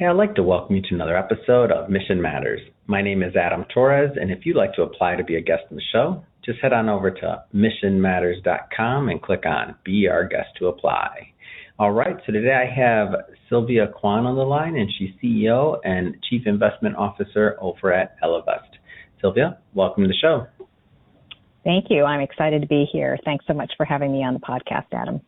Hey, I'd like to welcome you to another episode of Mission Matters. My name is Adam Torres, and if you'd like to apply to be a guest on the show, just head on over to missionmatters.com and click on Be Our Guest to apply. All right, so today I have Sylvia Kwan on the line, and she's CEO and Chief Investment Officer over at Ellevest. Sylvia, welcome to the show. Thank you. I'm excited to be here. Thanks so much for having me on the podcast, Adam.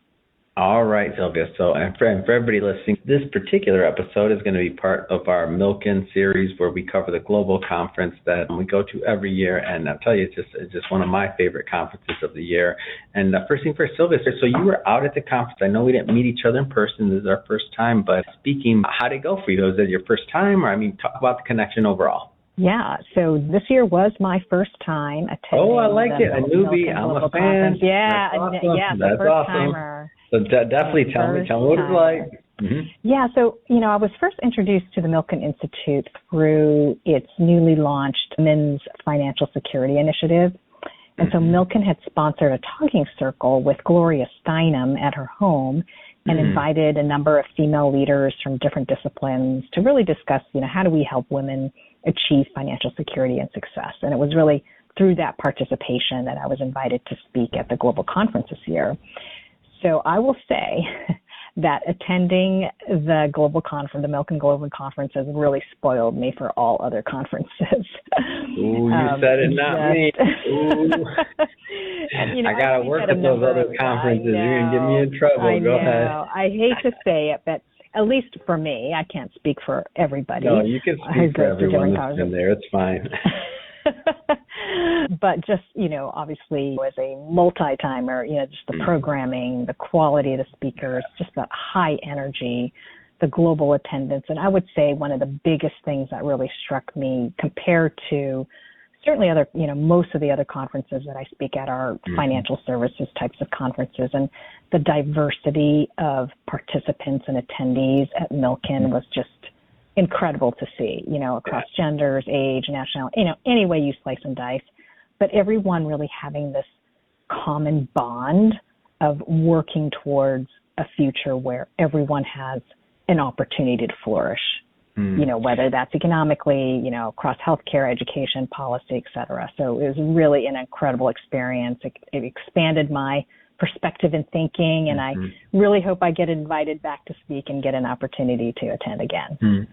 All right, Sylvia. So, and for everybody listening, this particular episode is going to be part of our Milken series where we cover the global conference that we go to every year. And I'll tell you, it's just one of my favorite conferences of the year. And first thing first, Sylvia, so you were out at the conference. I know we didn't meet each other in person. This is our first time. But speaking, how did it go for you? Was it your first time? Or, talk about the connection overall. Yeah, so this year was my first time attending. Oh, I like it. A newbie. I'm a fan. Conference. Yeah, That's first awesome. Timer. So definitely tell me what it's like. Mm-hmm. Yeah, so, I was first introduced to the Milken Institute through its newly launched Women's Financial Security Initiative. And so Milken had sponsored a talking circle with Gloria Steinem at her home and invited a number of female leaders from different disciplines to really discuss, how do we help women achieve financial security and success. And it was really through that participation that I was invited to speak at the global conference this year. So I will say that attending the global conference, the Milken Global Conference, has really spoiled me for all other conferences. Ooh, you said it, not me. Ooh. And, I got to work at those other conferences. You're going to get me in trouble. Go ahead. I hate to say it, but at least for me, I can't speak for everybody. No, you can speak for everyone that's in there. It's fine. But just, obviously as a multi-timer, just the programming, the quality of the speakers, just the high energy, the global attendance. And I would say one of the biggest things that really struck me compared to certainly other, most of the other conferences that I speak at are financial services types of conferences, and the diversity of participants and attendees at Milken was just incredible to see, across genders, age, nationality, any way you slice and dice, but everyone really having this common bond of working towards a future where everyone has an opportunity to flourish, whether that's economically, across healthcare, education, policy, et cetera. So it was really an incredible experience. It expanded my perspective and thinking, and I really hope I get invited back to speak and get an opportunity to attend again.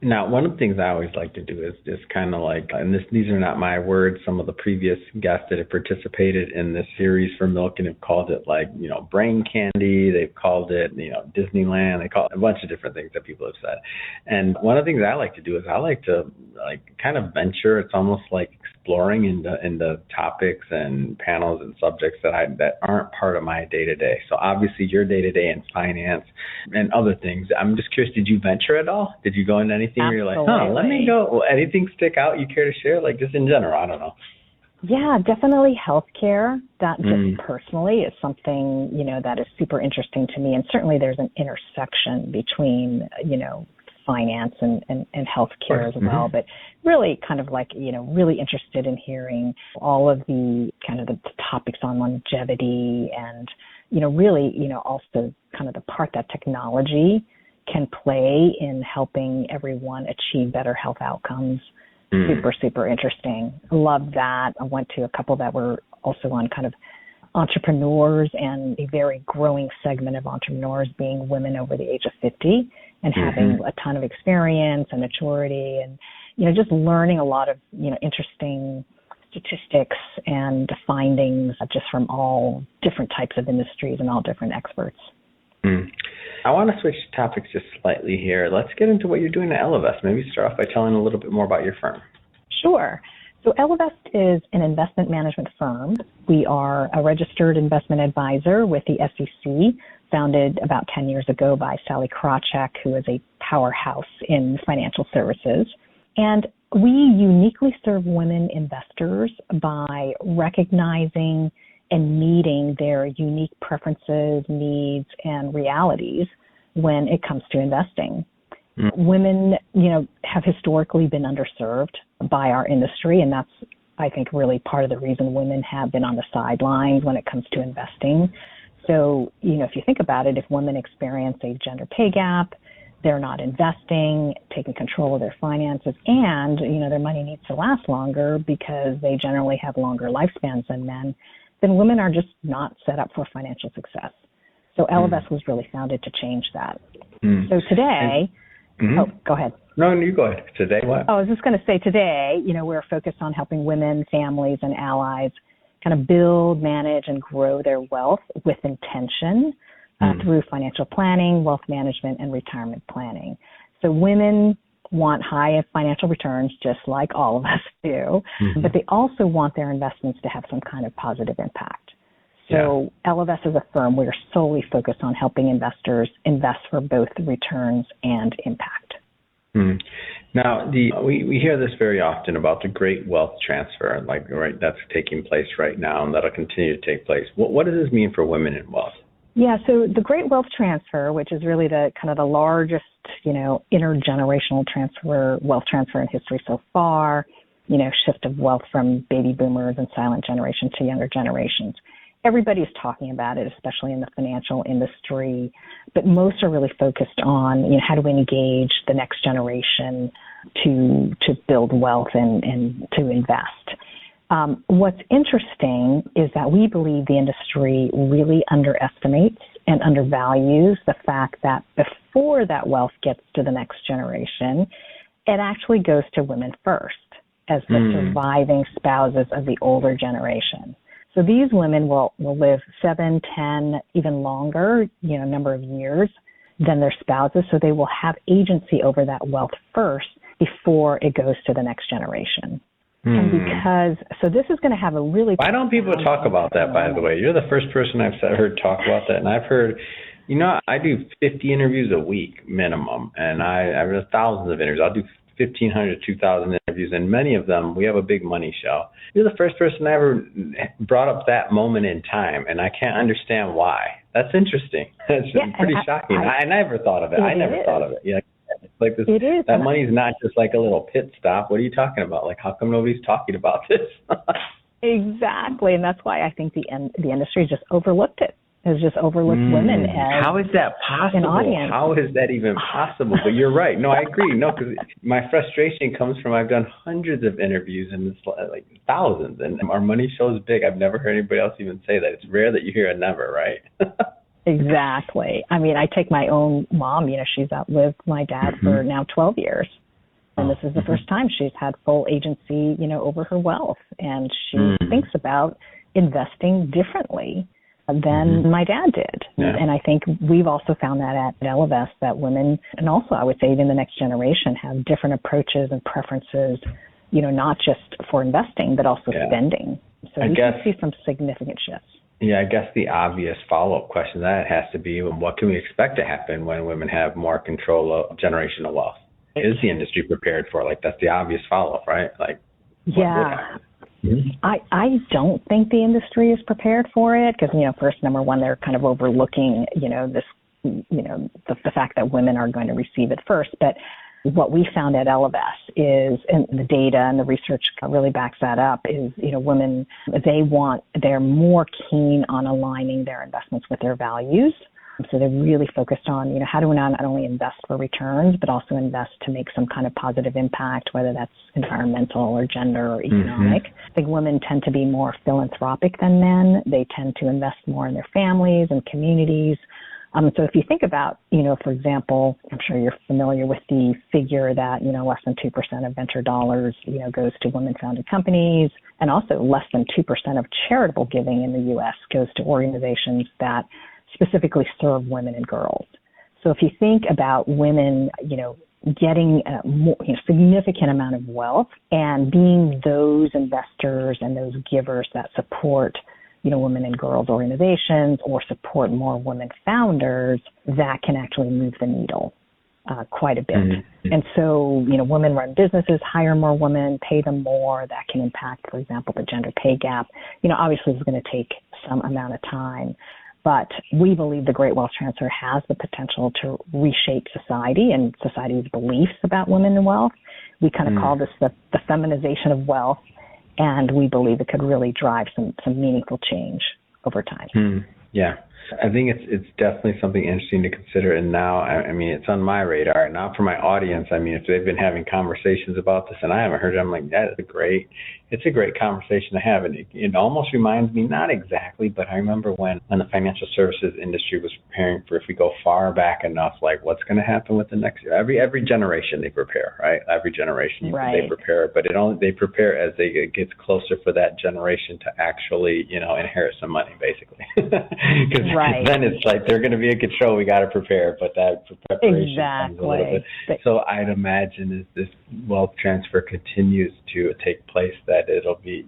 Now, one of the things I always like to do is just kind of like, and these are not my words, some of the previous guests that have participated in this series for Milken have called it brain candy. They've called it, Disneyland. They call it a bunch of different things that people have said. And one of the things I like to do is I like to kind of venture. It's almost like exploring into topics and panels and subjects that aren't part of my day-to-day. So obviously your day-to-day in finance and other things. I'm just curious, did you venture at all? Did you go into anything where you're like, let me go? Will anything stick out you care to share? Like just in general, I don't know. Yeah, definitely healthcare. That just personally is something, that is super interesting to me. And certainly there's an intersection between, finance and healthcare as well, but really kind of like, really interested in hearing all of the kind of the topics on longevity and, really, also kind of the part that technology can play in helping everyone achieve better health outcomes. Super, super interesting. Love that. I went to a couple that were also on kind of entrepreneurs and a very growing segment of entrepreneurs being women over the age of 50 and having a ton of experience and maturity and, just learning a lot of, interesting statistics and findings just from all different types of industries and all different experts. I want to switch topics just slightly here. Let's get into what you're doing at Ellevest. Maybe start off by telling a little bit more about your firm. Sure. So Ellevest is an investment management firm. We are a registered investment advisor with the SEC, founded about 10 years ago by Sally Krawcheck, who is a powerhouse in financial services. And we uniquely serve women investors by recognizing and meeting their unique preferences, needs, and realities when it comes to investing. Women, have historically been underserved by our industry, and that's, I think, really part of the reason women have been on the sidelines when it comes to investing. So, if you think about it, if women experience a gender pay gap, they're not investing, taking control of their finances, and, their money needs to last longer because they generally have longer lifespans than men, then women are just not set up for financial success. So Ellevest was really founded to change that. So today, go ahead. No, you go ahead. Today what? I was just going to say today, we're focused on helping women, families, and allies kind of build, manage, and grow their wealth with intention through financial planning, wealth management, and retirement planning. So women want high financial returns, just like all of us do, but they also want their investments to have some kind of positive impact. So Ellevest as a firm, we are solely focused on helping investors invest for both returns and impact. Now, we hear this very often about the great wealth transfer, that's taking place right now and that'll continue to take place. What does this mean for women in wealth? Yeah, so the great wealth transfer, which is really the kind of the largest, intergenerational wealth transfer in history so far, shift of wealth from baby boomers and silent generation to younger generations. Everybody's talking about it, especially in the financial industry, but most are really focused on, how do we engage the next generation to build wealth and to invest. What's interesting is that we believe the industry really underestimates and undervalues the fact that before that wealth gets to the next generation, it actually goes to women first as the surviving spouses of the older generation. So these women will live 7, 10, even longer, number of years than their spouses. So they will have agency over that wealth first before it goes to the next generation. And so this is going to have a really... Why don't people talk about that, by the way? You're the first person I've heard talk about that. And I've heard, I do 50 interviews a week minimum. And I've done thousands of interviews. I'll do 1,500 to 2,000 interviews. And many of them, we have a big money show. You're the first person I ever brought up that moment in time. And I can't understand why. That's interesting. That's pretty shocking. I never thought of it. I never thought of it. Yeah. It's like this, it is. That money's not just like a little pit stop. What are you talking about? Like, how come nobody's talking about this? Exactly, and that's why I think the industry just overlooked it. Has just overlooked women as how is that possible? An audience. How is that even possible? But you're right. No, I agree. No, because my frustration comes from I've done hundreds of interviews and it's like thousands, and our money show is big. I've never heard anybody else even say that. It's rare that you hear a never, right? Exactly. I mean, I take my own mom, she's outlived my dad for now 12 years. And this is the first time she's had full agency, over her wealth. And she thinks about investing differently than my dad did. Yeah. And I think we've also found that at Ellevest that women, and also I would say even the next generation, have different approaches and preferences, not just for investing, but also spending. So we can see some significant shifts. Yeah, I guess the obvious follow-up question that has to be, what can we expect to happen when women have more control of generational wealth? Is the industry prepared for it? That's the obvious follow-up, right? I don't think the industry is prepared for it because, first, number one, they're kind of overlooking, the fact that women are going to receive it first. But what we found at Ellevest is, and the data and the research really backs that up, is, women, they're more keen on aligning their investments with their values. So they're really focused on, how do we not only invest for returns, but also invest to make some kind of positive impact, whether that's environmental or gender or economic. I think women tend to be more philanthropic than men. They tend to invest more in their families and communities. So if you think about, for example, I'm sure you're familiar with the figure that, less than 2% of venture dollars, goes to women-founded companies, and also less than 2% of charitable giving in the U.S. goes to organizations that specifically serve women and girls. So if you think about women, getting a significant amount of wealth and being those investors and those givers that support women and girls organizations or support more women founders, that can actually move the needle quite a bit. And so, women-run businesses hire more women, pay them more. That can impact, for example, the gender pay gap. Obviously it's going to take some amount of time. But we believe the Great Wealth Transfer has the potential to reshape society and society's beliefs about women and wealth. We kind of call this the feminization of wealth. And we believe it could really drive some meaningful change over time. Yeah. I think it's definitely something interesting to consider. And now, I mean, it's on my radar. Now for my audience, I mean, if they've been having conversations about this and I haven't heard it, I'm like, it's a great conversation to have. And it almost reminds me, not exactly, but I remember when the financial services industry was preparing for, if we go far back enough, like what's going to happen with the next year. Every generation they prepare, right? Every generation right. they prepare, but they prepare as it gets closer for that generation to actually, inherit some money, basically. Because right. then it's like they're going to be in control. We got to prepare, but that preparation comes a little bit. So I'd imagine as this wealth transfer continues to take place, that it'll be,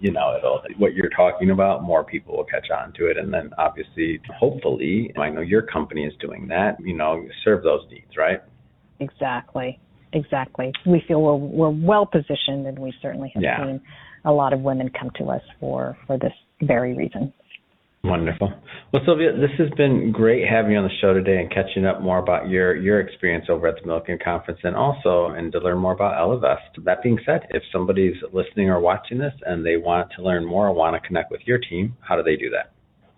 what you're talking about, more people will catch on to it, and then obviously, hopefully, I know your company is doing that. Serve those needs, right? Exactly. We feel we're well positioned, and we certainly have seen a lot of women come to us for this very reason. Wonderful. Well, Sylvia, this has been great having you on the show today and catching up more about your experience over at the Milliken Conference, and to learn more about Ellevest. That being said, if somebody's listening or watching this and they want to learn more or want to connect with your team, how do they do that?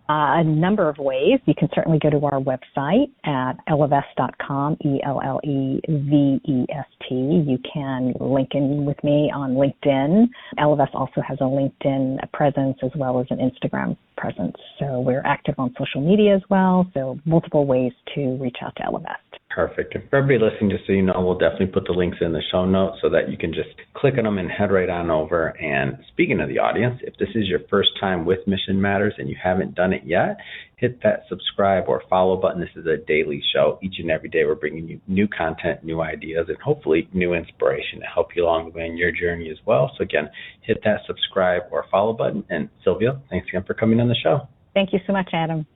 A number of ways. You can certainly go to our website at ellevest.com, ELLEVEST. You can link in with me on LinkedIn. Ellevest also has a LinkedIn presence as well as an Instagram presence. So we're active on social media as well. So multiple ways to reach out to Ellevest. Perfect. And for everybody listening, just so you know, we'll definitely put the links in the show notes so that you can just click on them and head right on over. And speaking of the audience, if this is your first time with Mission Matters and you haven't done it yet, hit that subscribe or follow button. This is a daily show. Each and every day we're bringing you new content, new ideas, and hopefully new inspiration to help you along the way in your journey as well. So again, hit that subscribe or follow button. And Sylvia, thanks again for coming on the show. Thank you so much, Adam.